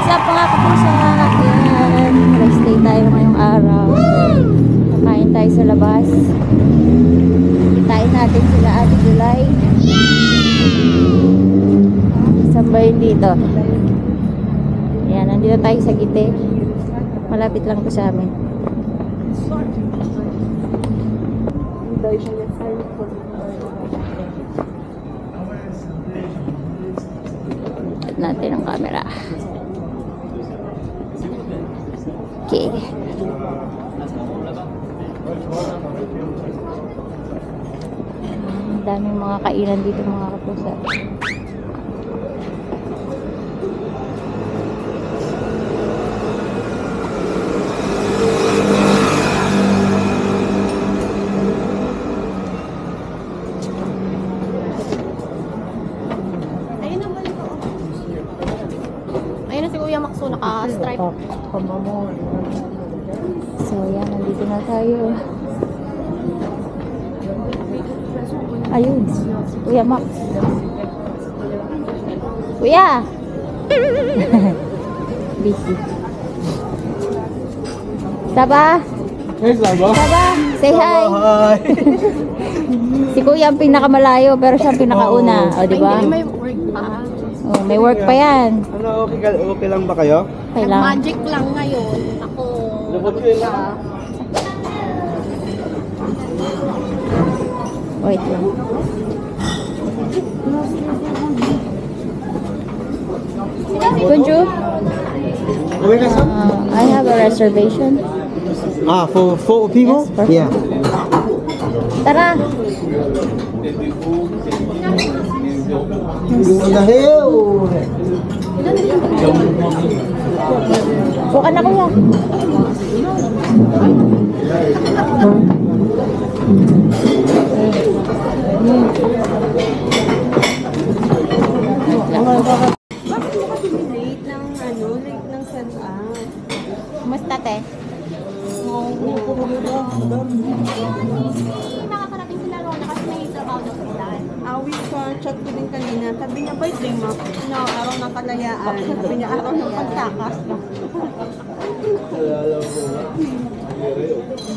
What's up mga kapuso? Ayan, rest day tayo ngayong araw. Kakain tayo sa labas. Kitain natin sila Ate July. Saan ba yun dito? Ayan, nandito tayo sa Gite. Malapit lang po sa amin. At natin ang camera. Okay. Ang daming mga kainan dito mga kapusa. Ayun na si Kuya Maxo, naka-stripe. So, yan. Nandito na tayo. Ayun. Kuya Max. Kuya! Busy. Saba! Hey, Saba! Saba! Say hi! Hi! Si Kuya ang pinakamalayo, pero siya ang pinakauna. O, Ay, diba? hindi, may work pa. Oh, may work pa yan. Ano, okay lang ba kayo? Kailangan. Magic lang ngayon. Ako. Lubot ko yun lang. Wait lang. Kunju, Okay na, sir? I have a reservation. For 4 people? Yes, perfect. Yeah. Tara! On the hill! Bukan na kuya. Bakit mo kasi late ng late ng set-up? Kumusta te? Nakakarating sila Rona kasi may trabaho daw sila. Awit sa chat ko din kanina, sabi niya, birthday mo, no, araw ng kalayaan. Sabi niya, araw ng pagtakas.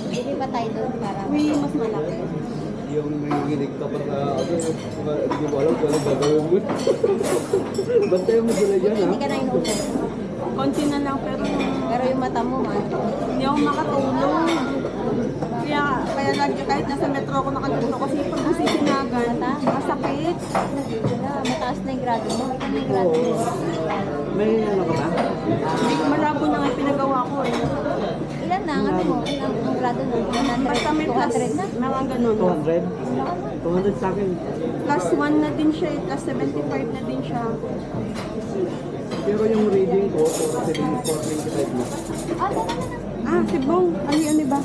Hindi pa tayo doon para. Uy, mas malaki. Yung nanginginig kapag hindi mo alam kung ano gagawin mo. Bantayan mo sila dyan, ha? Hindi ka na inuupo. Konti na lang, pero Pero yung mata mo man. hindi ako makatulong. Kaya lagi, kahit nasa metro ako nakatulong kasi pag busisinagan, masakit. Wala, mataas na yung grado mo. Ito na yung grado mo. May ano ka ba? Malabo na nga yung pinagawa ko eh. Ilan na? Ano mo? Ang grado na? 100? Basta may plus, 200 na? mga ganun. 200? 200 sa akin. Plus 1 na din siya, plus 75 na din siya. Pero yung reading ko, 425 na. Ah, si Bong, ano ba?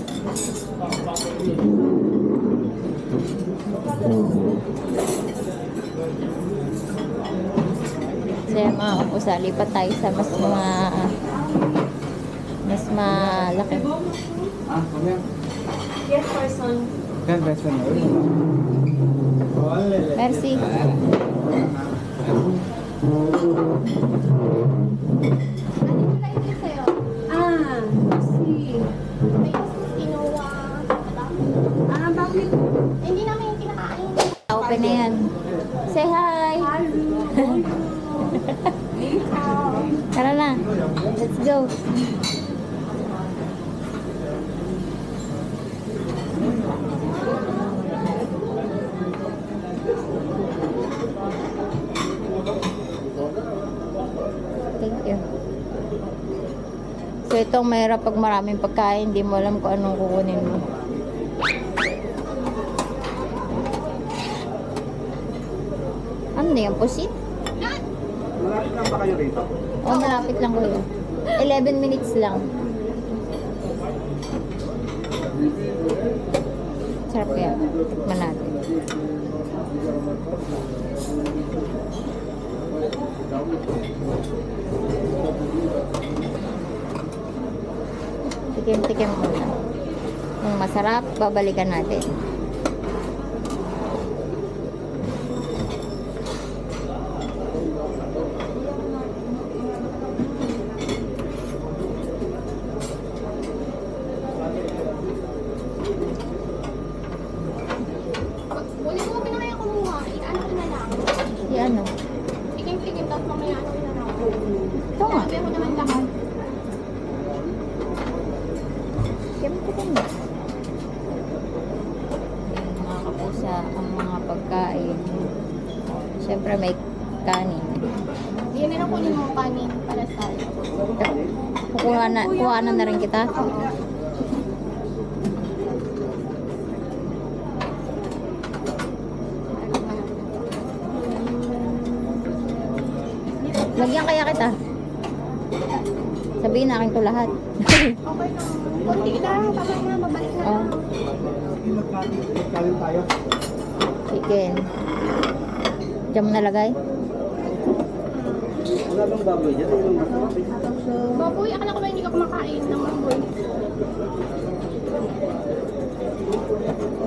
So yan mga kapusa, lipat tayo sa mas malaki. Yes, person. Yan, best friend. Merci. Ah, si... Kinuha. Ah, bakit? Hindi namin yung kinakain. Open na yan. Say hi! Tara na. Let's go. Thank you. So itong mahirap pag maraming pagkain, hindi mo alam kung anong kukunin mo. Ano na yung pusit? Malapit lang ba kayo rito? Oh, malapit lang kuya. 11 minutes lang. Sarap kaya. Tikman natin. Tikim-tikim muna. Kung masarap, babalikan natin. Siyempre may kanin. Yan na lang kunin mo kanin para sa tayo. Kuhanan na rin kita. Lagyan kaya kita. Sabihin na akin to lahat. Okay lang. Kunti lang. Tama na. Mabalik na. Oh, Magkalim tayo. chicken. Diyan mo nalagay? Wala bang baboy dyan? Baboy, akala ko ba hindi ka kumakain ng baboy?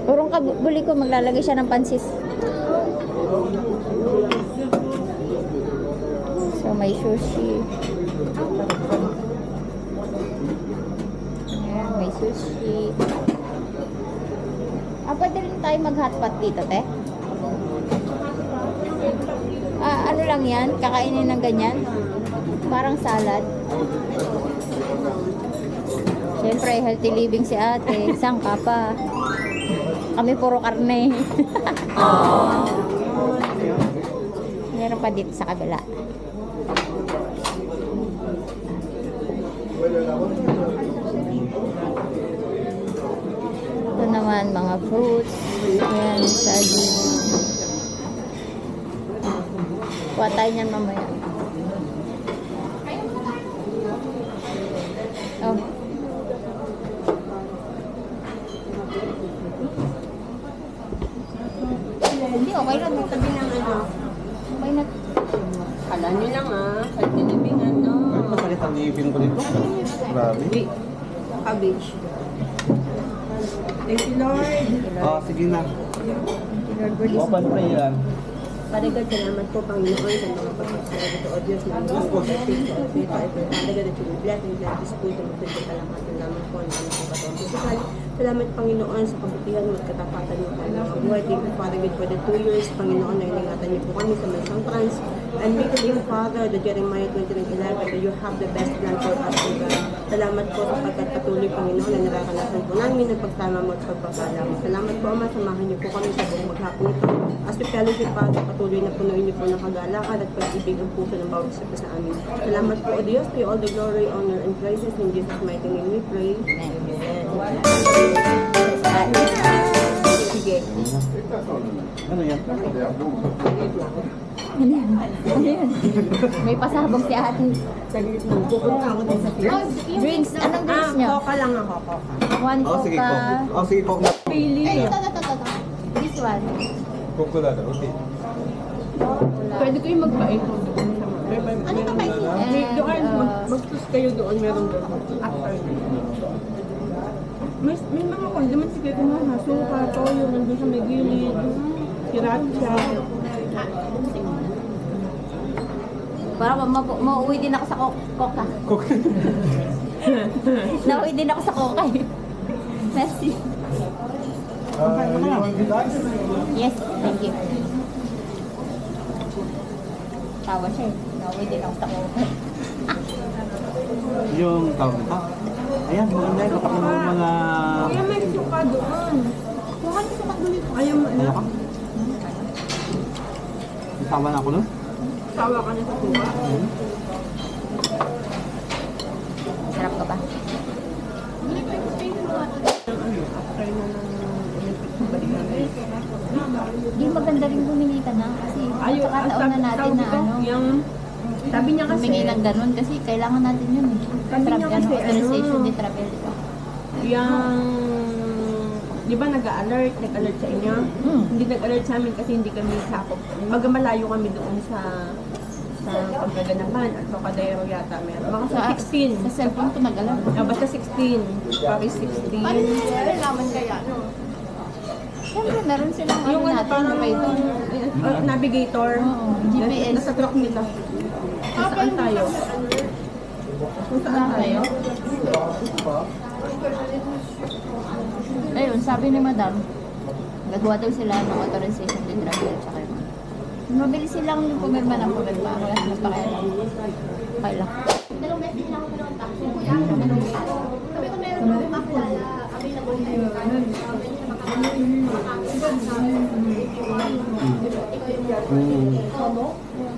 Urong ka, buli ko, maglalagay siya ng pansis. So, may sushi. Ayan, may sushi. Pwede rin tayo mag-hotpot dito, te? Ano lang yan? Kakainin ng ganyan? Parang salad. Siyempre, healthy living si ate. Sangka pa. Kami puro karne. Meron pa dito sa kabila. Ito naman, mga fruits. Ayan, saging. Kuha tayo niyan mamaya. Oh. Hindi, okay lang. May tabi ng ano. Okay na. Kala nyo lang sa tinibingan, no? Ay, masakit ang ngipin ko nito. Grabe. Cabbage. Thank you, Lord. Ah, sige na. Lord, for this Open prayer yan. Father God, salamat po, Panginoon, sa mga pagkakas ito, O Diyos, na Diyos po, sa faith of faith, I pray, Father God, that you will bless and bless this food, and ito yung kalamatan namin po, ang aming pagkatawang physical. Salamat, Panginoon, sa kabutihan mo at katapatan mo tayo sa buhay. Thank you, Father God, for the 2 years, Panginoon, na iningatan niyo po kami sa Mansang Trans. And we believe, Father, the Jeremiah 29:11, that you have the best plan for us, O God. Salamat po sapagkat patuloy, Panginoon, na narakanasan po namin ang pagsama mo at pagpapala mo. Salamat po, Ama, samahan niyo po kami sa buong maghapon ito. As we fellowship, Father, patuloy na punuin niyo po ng kagalakan at pag-ibig ang puso ng bawat isa po sa amin. Salamat po, O Diyos, to you all the glory, honor, and praises. In Jesus' mighty name we pray. Sige. Ano yan? Ano yan? Ano yan? May pasabog si ate. Saglit lang. Pupunta ako din sa Oh, yung Drinks. Anong drinks nyo? Coca lang ako, Coca. One Oh, sige po. coca. Oh, sige po. Eh, ito. This one. Kukulada, okay. Pwede kayo magpait doon sa Ano pa kayo? doon, mag-tus kayo doon, meron doon. After. May mga condiments sige kung mga suka, toyo, nandun sa may gilid, sriracha. Para mauwi din ako sa coca. Nauwi din ako sa coca eh. Merci. Yes, thank you. Tawa siya eh. Nauwi din ako sa coca. Yung tawag ito. Ayan, maganda yun. Kapag mo mga... Kaya may suka doon. Kung ano sa pagdulit ko. Ayaw mo, Ano ka? Tama na ako nun? sawa ka na sa suka. Sarap ka ba? After na ng Olympics, balik namin. Di maganda rin bumili ka na kasi pagkakataon na natin na ano. Sabi niya kasi, Humingi ng ganun kasi kailangan natin yun eh. Sabi niya kasi, authorization ano, de travel, di ba? di ba nag-alert sa inyo? Hindi nag-alert sa amin kasi hindi kami sakop. Malayo kami doon sa pagkaganapan at Tocadero yata meron. Mga sa 16. Sa cellphone ko nag-alam. Basta 16. Paris 16. Paano nila nalaman kaya, no? Siyempre, meron silang ano Yung natin, parang navigator. navigator. Oo, GPS. Nasa truck nila. Kung saan tayo? Kung saan tayo? Ayun, sabi ni madam, gagawa daw sila ng authorization de travel at saka yun. Mabilis silang yung pumirma ng pumirma. Wala silang pakialam. Okay lang. Dalawang beses din ako dalawang taxi. Kuya, sabi ko meron ako available kayo. Sabi niya makakalimutan.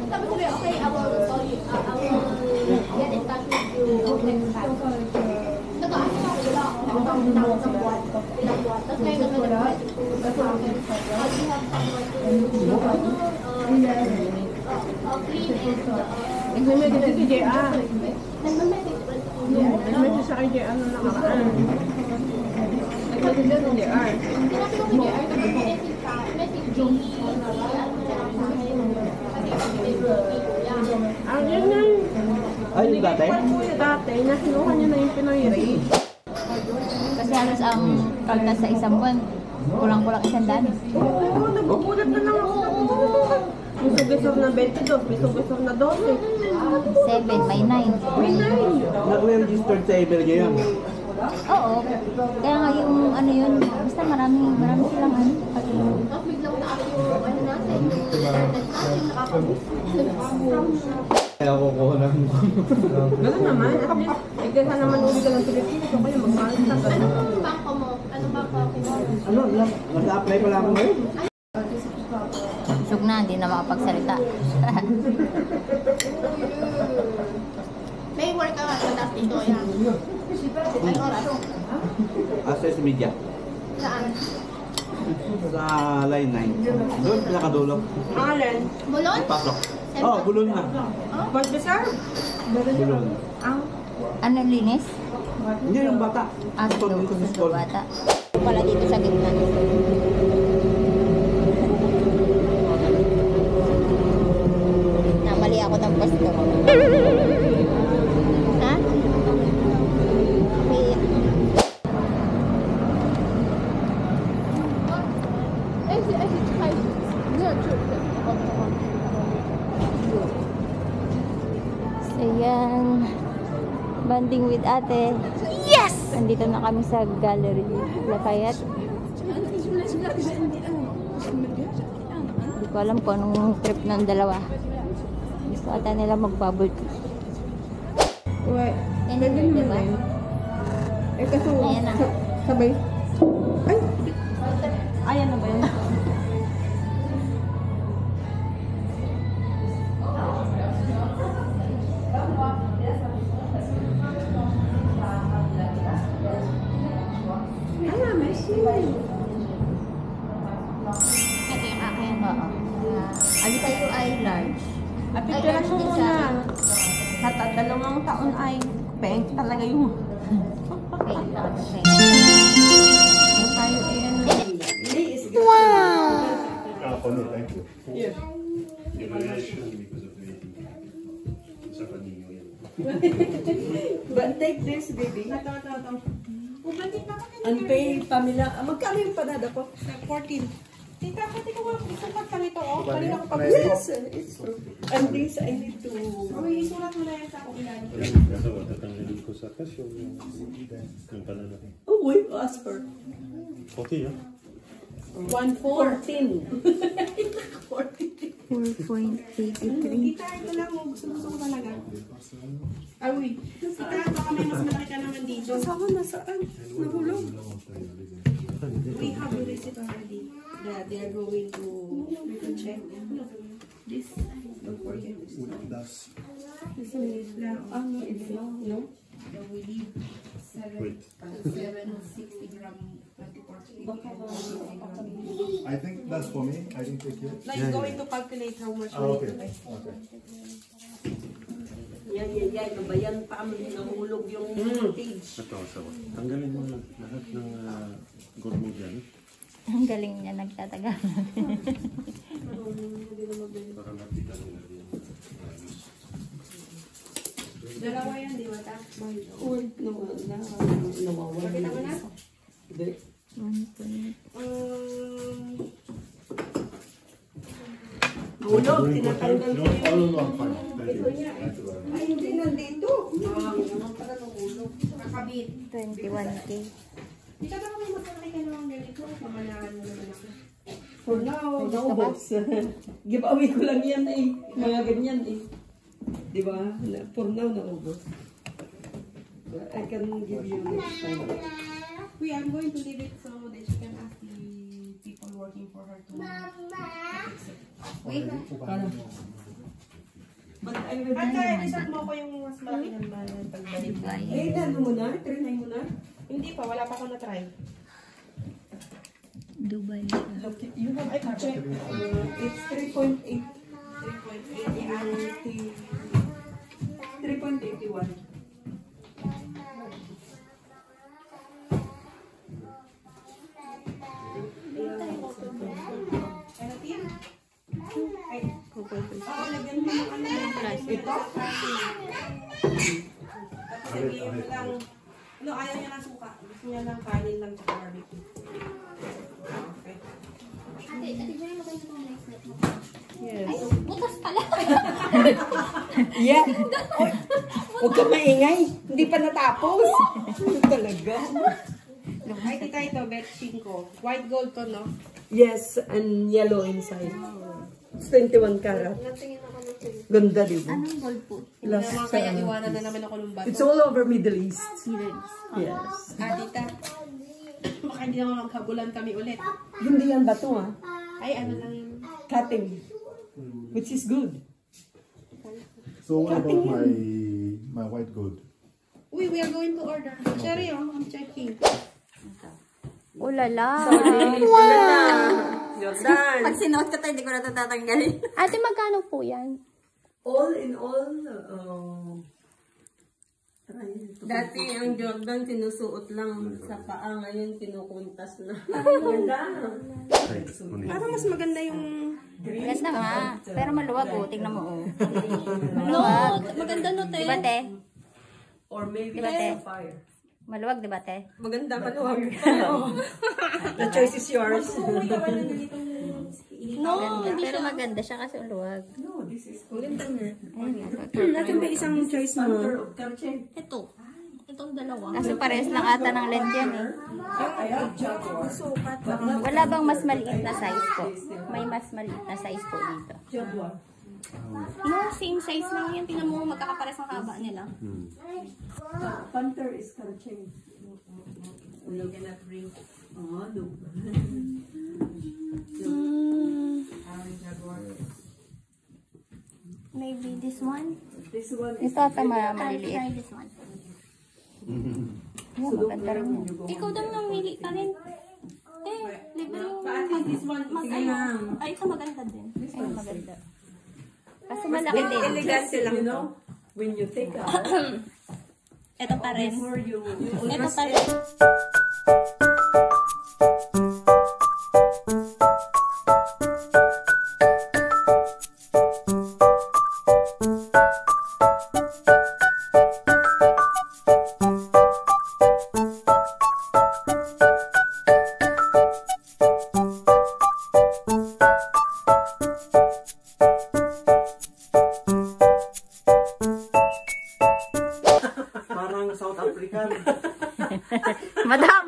Sabi ko rin, okay, I will call you. I will get in touch with you next time. Nag-aano na ako, wala akong ilang buwan. Tapos ngayon naman nag-message ko sa akin. Do you have someone to clean and Nag-message si JR. nag-message pa rin. Nag-message sa kay JR nung nakaraan. Nag-message siya sa JR. Sinabi ko kay JR, nag-message ka, message Jamie. Ang yan nga. Ay, yung dati? Dati, nakinuha niya na yung Pinoy rate. Kasi halos ang kaltas sa isang buwan, kulang-kulang 100. Oo, nagugulat na lang ako. May sugisor na 22, may sugisor na 12. 7, may 9. May 9. Nag-registered sa email niya yan. Oo. Kaya nga yung ano yun, basta marami silang ano. Tapos biglang taas yung ano natin, yung internet natin, nakakabus. Kaya kukuha ng... Ganun naman, at least, kaysa naman uli ka ng Pilipinas, o kaya magmahal ka. Anong bangko mo? Anong bangko mo? Ano? Nag-apply pala ako ngayon? Busog na, hindi na makapagsalita. May work ka nga tapos dito yan. Anong oras? Access media. Saan? Sa line 9. Doon, pinakadulo. Alin? Bulon? Pasok. Oh, bulon na. Pag besar? Bulon. Ang Ano linis? Hindi yung bata. Ah, sa School dito sa school. bata. Pala dito sa gitna. Namali ako ng pwesto. Ha? Okay. So yan, banding with ate. Yes! Nandito na kami sa Gallery Lafayette. Hindi ko alam kung anong trip ng dalawa. Gusto ata nila mag-bubble tea. Uwe. Yan, Pwede diba? naman yun. Eh kaso, Ayan na. sabay. Ay! Ayan na ba yan? Ay, Messi. Ito yung akin. Oo. Alita yung ay large. At picturean mo muna. Sa dalawang taon ay peng talaga yung Okay, okay. tayo iyan. For me, thank you. Yes. Because of the Saka ninyo yan. But take this, baby. Ito. Unpaid pamila. Magkano yung panada ko? 14. Tita, pati ko nga isukat pa nito, oh. Bali, Kanina ko pa Yes, it's true. And this, I need to... Uy, isulat mo na yan sa akong ilan. Kaso tatanggalin ko sa cash yung panalo. Oh, wait, ask for 40, 14. 4.83. Tita, ito lang, oh. Gusto ko talaga. Ay, uy. Tita, baka may mas malaki ka naman dito. Saan? Nasaan? Nahulog. We have a receipt already. That they are going to check. This, don't forget this. That's This one is lang. Ah, no, it's long, no? wait. I think that's for me. I didn't take it. Now you're going to calculate how much Ah, we okay. need to pay. Okay. Yan. Nabayan pa kami. Nahulog yung page. Ito, sawa. Tanggalin mo lahat ng gold mo dyan. Ang galing niya nagtatagal. Para nakita nila din. Dalawa yan, di ba ta? Or, nawawala. Pakita mo na? Hindi. 1.83. Hulog, tinatanggal ko yun. Oh, no, fine. Thank you. Thank you. Ay, hindi nandito. Naman pala nahulog. Kakabit. 21K. Di ka ba may magkakay ka naman ganito? Mamanahan mo naman ako. For now, boss. Giveaway ko lang yan eh. Mga ganyan eh. Di ba? For now, naubos. I can give you next time. We are going to leave it so that she can ask the people working. working for her to Wait. At isang mo ko yung mas malaki ng pagbalik. Eh, ano mo na? Trinay mo na? Hindi pa, wala pa ako na-try. Dubai. Look, you have, I can check. It's 3.8. 3.81. Oo, lagyan mo ng ano yung plastic. Ito? Tapos lagyan mo lang, ano, ayaw niya ng suka. Gusto niya ng kanin lang sa barbecue. Okay. Ate, Joy, maganda ng bracelet mo. Yes. Ay, butas pala. Yeah. Huwag ka maingay. Hindi pa natapos. Talaga. Ay, tita, ito, bet 5. White gold to, no? Yes, and yellow inside. It's 21 karat. Natingin ako ng sa'yo. Ganda, di ba? Anong gold po? Hindi naman kaya iwanan na naman ako ng bato. It's all over Middle East. Yes. Tita, baka hindi naman magkabulan kami ulit. Hindi yan bato, ah. Ay, ano lang yun. Cutting. Which is good. So what about my white gold? Uy, we are going to order. Sorry, I'm checking. Ulala. Jordan. Pag sinuot ko tayo, hindi ko na ito tatanggalin. Ate, magkano po yan? All in all, dati ang Jordan sinusuot lang sa paa, ngayon kinukuntas na. Ganda. Parang mas maganda yung... Ganda nga. Pero maluwag oh. Tingnan mo oh. No, maganda no, te. Diba, te? Or maybe Diba, te? fire. Maluwag, diba, te? Maganda, maluwag. The choice is yours. No, Ganda. hindi Pero siya. maganda siya kasi maluwag. No, this is maganda na. Ayun. Natin ba isang choice mo? Ito. Itong dalawa. Kasi pares lang ata ng lens yan eh. Wala bang mas maliit na size po? May mas maliit na size po dito. Jaguar. No, same size lang yan. Tingnan mo, magkakapares ang haba nila. Panther is Karchen. You cannot bring. Oh, no. Maybe this one. This one is Ito ata Try maliliit. this one. Yan, maganda rin yan. Ikaw daw namili ka rin. Eh, libre yung... this one is Ay, ito maganda din. Ayun, maganda. Kasi malaki din. elegante lang, you know? When you take out, Ito pa rin. before you Ito pa rin. Parang South African. Madam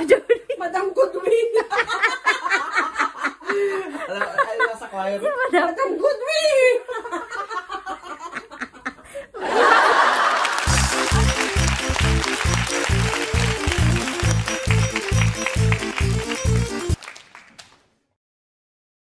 Jolie. Madam Goodwin! Ay, nasa choir. Madam Goodwin!